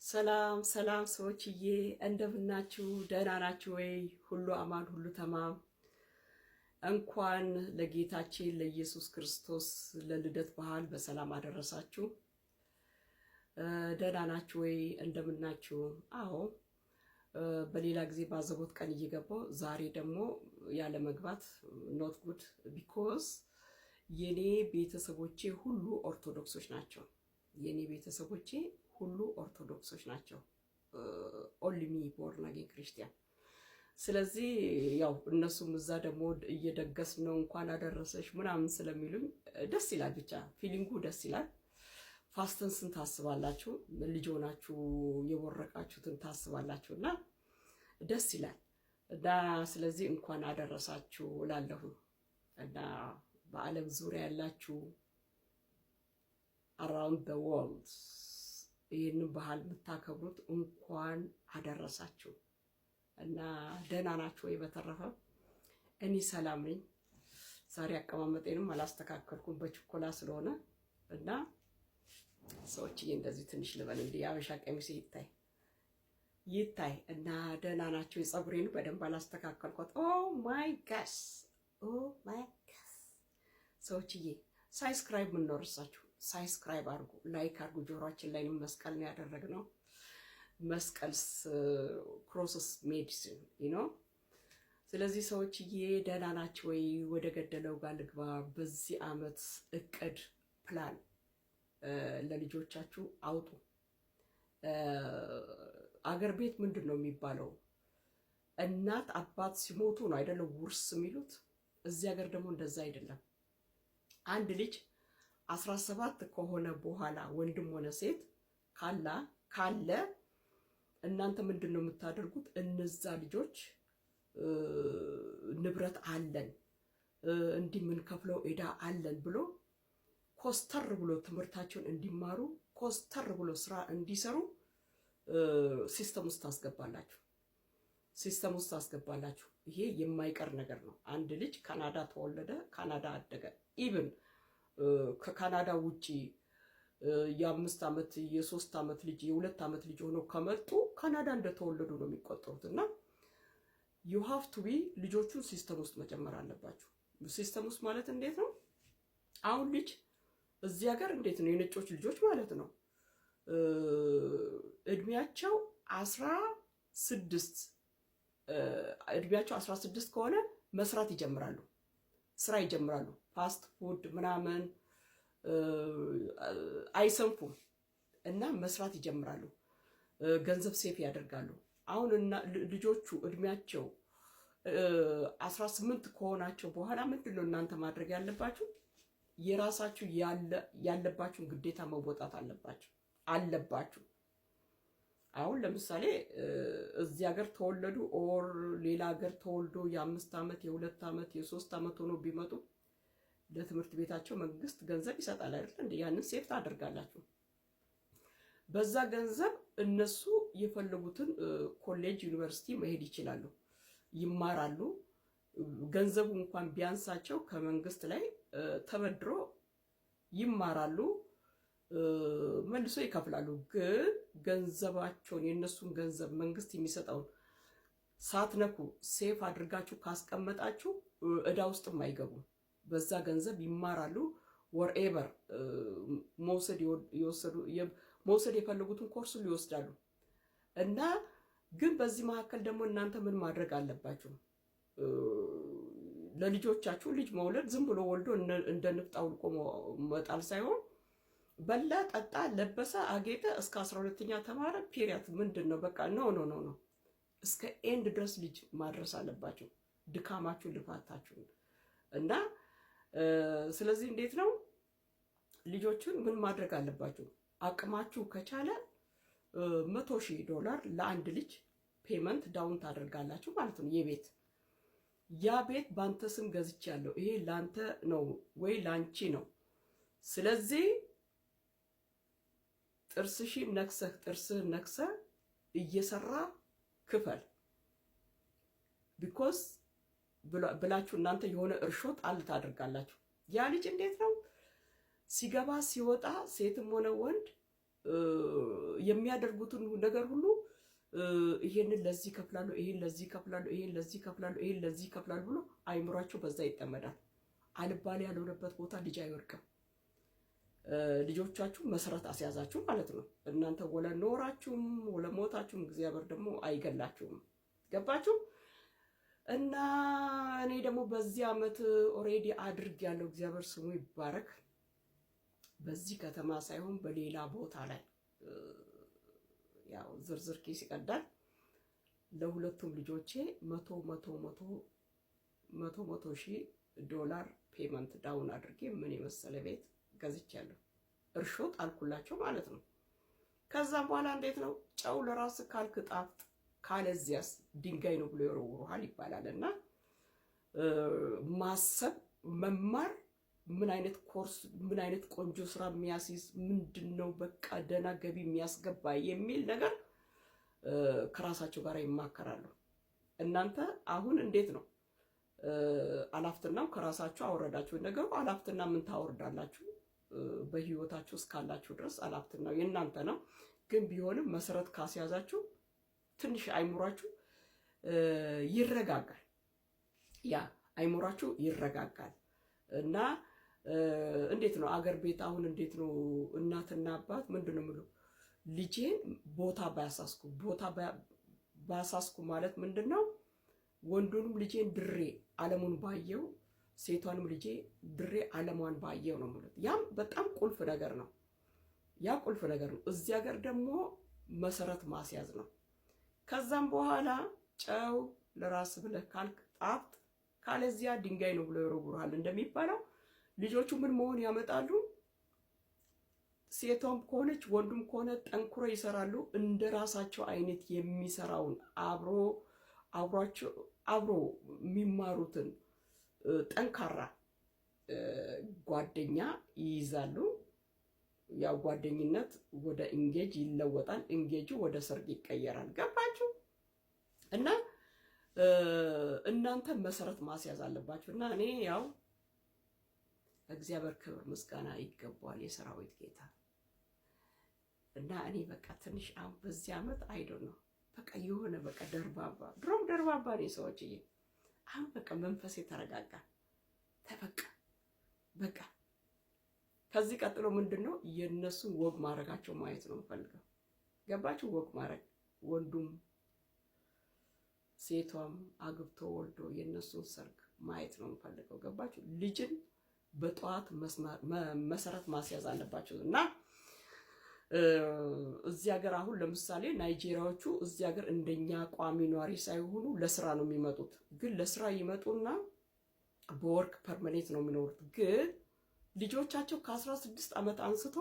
ሰላም ሰላም ሰዎችዬ እንደምናችሁ ደህና ናችሁ ወይ? ሁሉ አማን ሁሉ ተማም። እንኳን ለጌታችን ለኢየሱስ ክርስቶስ ለልደት በዓል በሰላም አደረሳችሁ። ደህና ናችሁ ወይ? እንደምናችሁ? አዎ በሌላ ጊዜ ባዘቦት ቀን እየገባው ዛሬ ደግሞ ያለ መግባት ኖት ጉድ ቢኮዝ የኔ ቤተሰቦቼ ሁሉ ኦርቶዶክሶች ናቸው። የኔ ቤተሰቦቼ ሁሉ ኦርቶዶክሶች ናቸው። ኦንሊ ሚ ቦርን አጌን ክርስቲያን። ስለዚህ ያው እነሱም እዛ ደግሞ እየደገስ ነው እንኳን አደረሰሽ ምናምን ስለሚሉኝ ደስ ይላል። ብቻ ፊሊንጉ ደስ ይላል። ፋስተንስን ታስባላችሁ፣ ልጅ ሆናችሁ የወረቃችሁትን ታስባላችሁና ደስ ይላል። እና ስለዚህ እንኳን አደረሳችሁ እላለሁ። እና በዓለም ዙሪያ ያላችሁ around the world ይህንን ባህል የምታከብሩት እንኳን አደረሳችሁ። እና ደህና ናችሁ ወይ? በተረፈ እኔ ሰላም ነኝ። ዛሬ አቀማመጤንም አላስተካከልኩም በችኮላ ስለሆነ እና ሰዎችዬ እንደዚህ ትንሽ ልበል እንደ የአበሻ ቀሚስ ይታይ እና ደህና ናችሁ? የፀጉሬን በደንብ አላስተካከልኳት። ኦ ማይ ጋስ ሰዎችዬ ሳብስክራይብ ምን ነው እርሳችሁ ሳብስክራይብ አድርጉ፣ ላይክ አድርጉ። ጆሮአችን ላይ መስቀል ነው ያደረግነው። መስቀልስ ክሮስስ ሜዲሲን ነው። ስለዚህ ሰዎችዬ ደህና ናችሁ ወይ? ወደ ገደለው ጋር ልግባ። በዚህ አመት እቅድ ፕላን ለልጆቻችሁ አውጡ። አገር ቤት ምንድን ነው የሚባለው? እናት አባት ሲሞቱ ነው አይደለም ውርስ የሚሉት። እዚህ ሀገር ደግሞ እንደዛ አይደለም። አንድ ልጅ 17 ከሆነ በኋላ ወንድም ሆነ ሴት ካለ እናንተ ምንድን ነው የምታደርጉት? እነዛ ልጆች ንብረት አለን እንዲህ ምን ከፍለው ዕዳ አለን ብሎ ኮስተር ብሎ ትምህርታቸውን እንዲማሩ ኮስተር ብሎ ስራ እንዲሰሩ ሲስተም ውስጥ ታስገባላችሁ። ይሄ የማይቀር ነገር ነው። አንድ ልጅ ካናዳ ተወለደ፣ ካናዳ አደገ። ኢቭን ከካናዳ ውጪ የ5 ዓመት የ3 ዓመት ልጅ የ2 ዓመት ልጅ ሆነው ከመጡ ካናዳ እንደተወለዱ ነው የሚቆጠሩት። እና you have to be ልጆቹን ሲስተም ውስጥ መጨመር አለባችሁ። ሲስተም ውስጥ ማለት እንዴት ነው? አሁን ልጅ እዚህ ሀገር እንዴት ነው? የነጮች ልጆች ማለት ነው እድሜያቸው 16 ከሆነ መስራት ይጀምራሉ፣ ስራ ይጀምራሉ። ፋስት ፉድ ምናምን አይሰንፉም እና መስራት ይጀምራሉ። ገንዘብ ሴፍ ያደርጋሉ። አሁን ልጆቹ እድሜያቸው 18 ከሆናቸው በኋላ ምንድነው እናንተ ማድረግ ያለባችሁ? የራሳችሁ ያለባችሁን ግዴታ መወጣት አለባችሁ። አሁን ለምሳሌ እዚህ ሀገር ተወለዱ ኦር ሌላ ሀገር ተወልዶ የ5 ዓመት የ2 ዓመት የ3 ዓመት ሆኖ ቢመጡ ለትምህርት ቤታቸው መንግስት ገንዘብ ይሰጣል አይደል? እንዴ ያንን ሴፍ ታደርጋላችሁ። በዛ ገንዘብ እነሱ የፈለጉትን ኮሌጅ ዩኒቨርሲቲ መሄድ ይችላሉ፣ ይማራሉ። ገንዘቡ እንኳን ቢያንሳቸው ከመንግስት ላይ ተበድሮ ይማራሉ፣ መልሶ ይከፍላሉ። ግን ገንዘባቸውን የነሱን ገንዘብ መንግስት የሚሰጠውን ሳትነኩ ሴፍ አድርጋችሁ ካስቀመጣችሁ እዳ ውስጥም አይገቡም። በዛ ገንዘብ ይማራሉ። ወርኤቨር መውሰድ የፈለጉትን ኮርስ ይወስዳሉ። እና ግን በዚህ መካከል ደግሞ እናንተ ምን ማድረግ አለባችሁ? ለልጆቻችሁ ልጅ መውለድ ዝም ብሎ ወልዶ እንደ ንፍጥ አውልቆ መጣል ሳይሆን በላ፣ ጠጣ፣ ለበሰ፣ አጌጠ እስከ 12ኛ ተማረ ፒሪያድ ምንድን ነው በቃ ኖ እስከ ኤንድ ድረስ ልጅ ማድረስ አለባችሁ። ድካማችሁ ልፋታችሁ እና ስለዚህ እንዴት ነው ልጆቹን ምን ማድረግ አለባችሁ? አቅማችሁ ከቻለ $100,000 ለአንድ ልጅ ፔመንት ዳውን ታደርጋላችሁ ማለት ነው። የቤት ያ ቤት ባንተ ስም ገዝቻለሁ፣ ይሄ ላንተ ነው ወይ ላንቺ ነው። ስለዚህ ጥርስህን ነክሰህ እየሰራ ክፈል ቢኮዝ ብላችሁ እናንተ የሆነ እርሾ ጣል ታደርጋላችሁ። ያ ልጅ እንዴት ነው ሲገባ ሲወጣ ሴትም ሆነ ወንድ የሚያደርጉትን ነገር ሁሉ ይሄንን ለዚህ ከፍላሉ፣ ይሄን ለዚህ ከፍላሉ፣ ይሄን ለዚህ ከፍላሉ፣ ይሄን ለዚህ ከፍላሉ ብሎ አይምሯቸው በዛ ይጠመዳል። አልባሌ ያልሆነበት ቦታ ልጅ አይወርቅም። ልጆቻችሁ መሰረት አስያዛችሁ ማለት ነው። እናንተ ወለ ኖራችሁም ወለ ሞታችሁም እግዚአብሔር ደግሞ አይገላችሁም። ገባችሁ? እና እኔ ደግሞ በዚህ ዓመት ኦሬዲ አድርጌያለሁ። እግዚአብሔር ስሙ ይባረክ። በዚህ ከተማ ሳይሆን በሌላ ቦታ ላይ ያው ዝርዝር ኬስ ይቀዳል። ለሁለቱም ልጆቼ መቶ ሺህ ዶላር ፔመንት ዳውን አድርጌ ምን የመሰለ ቤት ገዝቻለሁ። እርሾ ጣልኩላቸው ማለት ነው። ከዛም በኋላ እንዴት ነው ጨው ለራስ ካልክ ጣፍጥ፣ ካለዚያስ ድንጋይ ነው ብሎ ይወረውሩሃል ይባላል። እና ማሰብ መማር ምን አይነት ኮርስ ምን አይነት ቆንጆ ስራ የሚያስይዝ ምንድነው በቃ ደህና ገቢ የሚያስገባ የሚል ነገር ከራሳቸው ጋር ይማከራሉ። እናንተ አሁን እንዴት ነው አላፍትናው ከራሳችሁ አወረዳችሁ። ነገሩ አላፍትና ምን ታወርዳላችሁ? በህይወታችሁ እስካላችሁ ድረስ አላፍትናው የእናንተ ነው። ግን ቢሆንም መሰረት ካስያዛችሁ ትንሽ አይምሯችሁ ይረጋጋል። ያ አይምሯችሁ ይረጋጋል። እና እንዴት ነው አገር ቤት አሁን እንዴት ነው እናትና አባት ምንድነው የሚለው ልጄን ቦታ ባያሳስኩ ማለት ምንድነው ወንዱንም ልጄን ድሬ ዓለሙን ባየው ሴቷንም ልጄ ድሬ ዓለሟን ባየው ነው ማለት። ያም በጣም ቁልፍ ነገር ነው። ያ ቁልፍ ነገር ነው። እዚህ ሀገር ደግሞ መሰረት ማስያዝ ነው። ከዛም በኋላ ጨው ለራስ ብለህ ካልክ ጣፍጥ፣ ካለዚያ ድንጋይ ነው ብሎ ይወረውሩሃል እንደሚባለው ልጆቹ ምን መሆን ያመጣሉ? ሴቷም ከሆነች ወንዱም ከሆነ ጠንክሮ ይሰራሉ። እንደ ራሳቸው አይነት የሚሰራውን አብሮ የሚማሩትን ጠንካራ ጓደኛ ይይዛሉ። ያው ጓደኝነት ወደ ኢንጌጅ ይለወጣል። ኢንጌጁ ወደ ሰርግ ይቀየራል። ገባችሁ? እና እናንተ መሰረት ማስያዝ አለባችሁ። እና እኔ ያው እግዚአብሔር ክብር ምስጋና ይገባዋል፣ የሰራዊት ጌታ። እና እኔ በቃ ትንሽ አሁን በዚህ ዓመት አይዶን ነው በቃ የሆነ በቃ ደርባባ፣ ድሮም ደርባባ ነው ሰዎችዬ። አሁን በቃ መንፈሴ ተረጋጋ፣ ተበቃ በቃ። ከዚህ ቀጥሎ ምንድነው የነሱን ወግ ማድረጋቸው ማየት ነው የምፈልገው። ገባችሁ? ወግ ማድረግ ወንዱም ሴቷም አግብቶ ወልዶ የነሱን ሰርግ ማየት ነው የምፈልገው። ገባችሁ? ልጅን በጠዋት መሰረት ማስያዝ አለባቸው። እና እዚህ ሀገር አሁን ለምሳሌ ናይጄሪያዎቹ እዚህ ሀገር እንደኛ ቋሚ ኗሪ ሳይሆኑ ለስራ ነው የሚመጡት። ግን ለስራ ይመጡና በወርክ ፐርማኔንት ነው የሚኖሩት። ግን ልጆቻቸው ከ16 ዓመት አንስቶ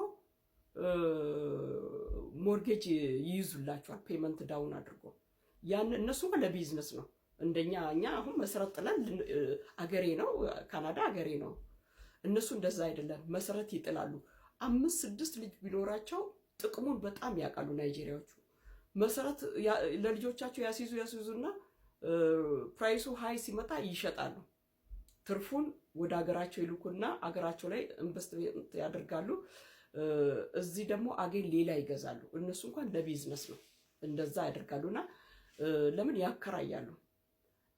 ሞርጌጅ ይይዙላቸዋል ፔመንት ዳውን አድርጎ። ያን እነሱ ለቢዝነስ ነው። እንደኛ እኛ አሁን መሰረት ጥለን አገሬ ነው ካናዳ አገሬ ነው። እነሱ እንደዛ አይደለም፣ መሰረት ይጥላሉ። 5-6 ልጅ ቢኖራቸው ጥቅሙን በጣም ያውቃሉ ናይጄሪያዎቹ። መሰረት ለልጆቻቸው ያስይዙና ፕራይሱ ሃይ ሲመጣ ይሸጣሉ። ትርፉን ወደ ሀገራቸው ይልኩና አገራቸው ላይ ኢንቨስትመንት ያደርጋሉ። እዚህ ደግሞ አገኝ ሌላ ይገዛሉ። እነሱ እንኳን ለቢዝነስ ነው እንደዛ ያደርጋሉና ለምን ያከራያሉ።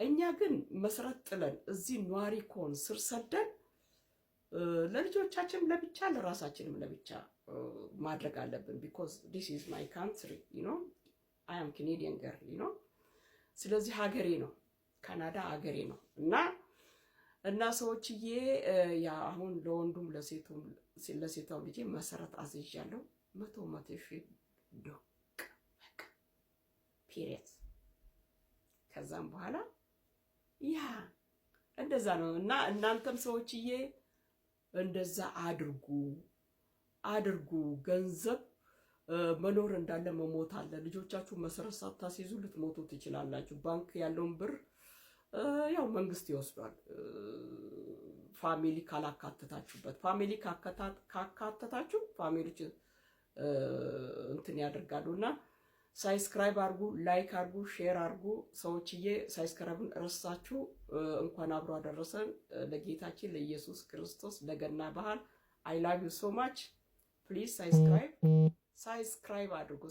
እኛ ግን መሰረት ጥለን እዚህ ኗሪ ኮን ስር ሰደን ለልጆቻችንም ለብቻ ለራሳችንም ለብቻ ማድረግ አለብን። because this is my country, you know, I am Canadian girl, you know። ስለዚህ ሀገሬ ነው ካናዳ ሀገሬ ነው። እና ሰዎችዬ ያ አሁን ለወንዱም ለሴቷም ልጄ መሰረት አዝዣለሁ። 100 ሺህ ዶክ በቃ ፒሪየድ። ከዛም በኋላ ያ እንደዛ ነው። እና እናንተም ሰዎችዬ እንደዛ አድርጉ። ገንዘብ መኖር እንዳለ መሞት አለ። ልጆቻችሁ መሰረት ሳታስይዙ ልትሞቱ ትችላላችሁ። ባንክ ያለውን ብር ያው መንግስት ይወስዷል። ፋሚሊ ካላካተታችሁበት። ፋሚሊ ካካተታችሁ ፋሚሊዎች እንትን ያደርጋሉና ሳብስክራይብ አድርጉ፣ ላይክ አድርጉ፣ ሼር አድርጉ። ሰዎችዬ ሳብስክራይብን ረሳችሁ እንኳን አብሮ አደረሰን ለጌታችን ለኢየሱስ ክርስቶስ ለገና በዓል። I love you so much. Please subscribe. ሳብስክራይብ አድርጉ።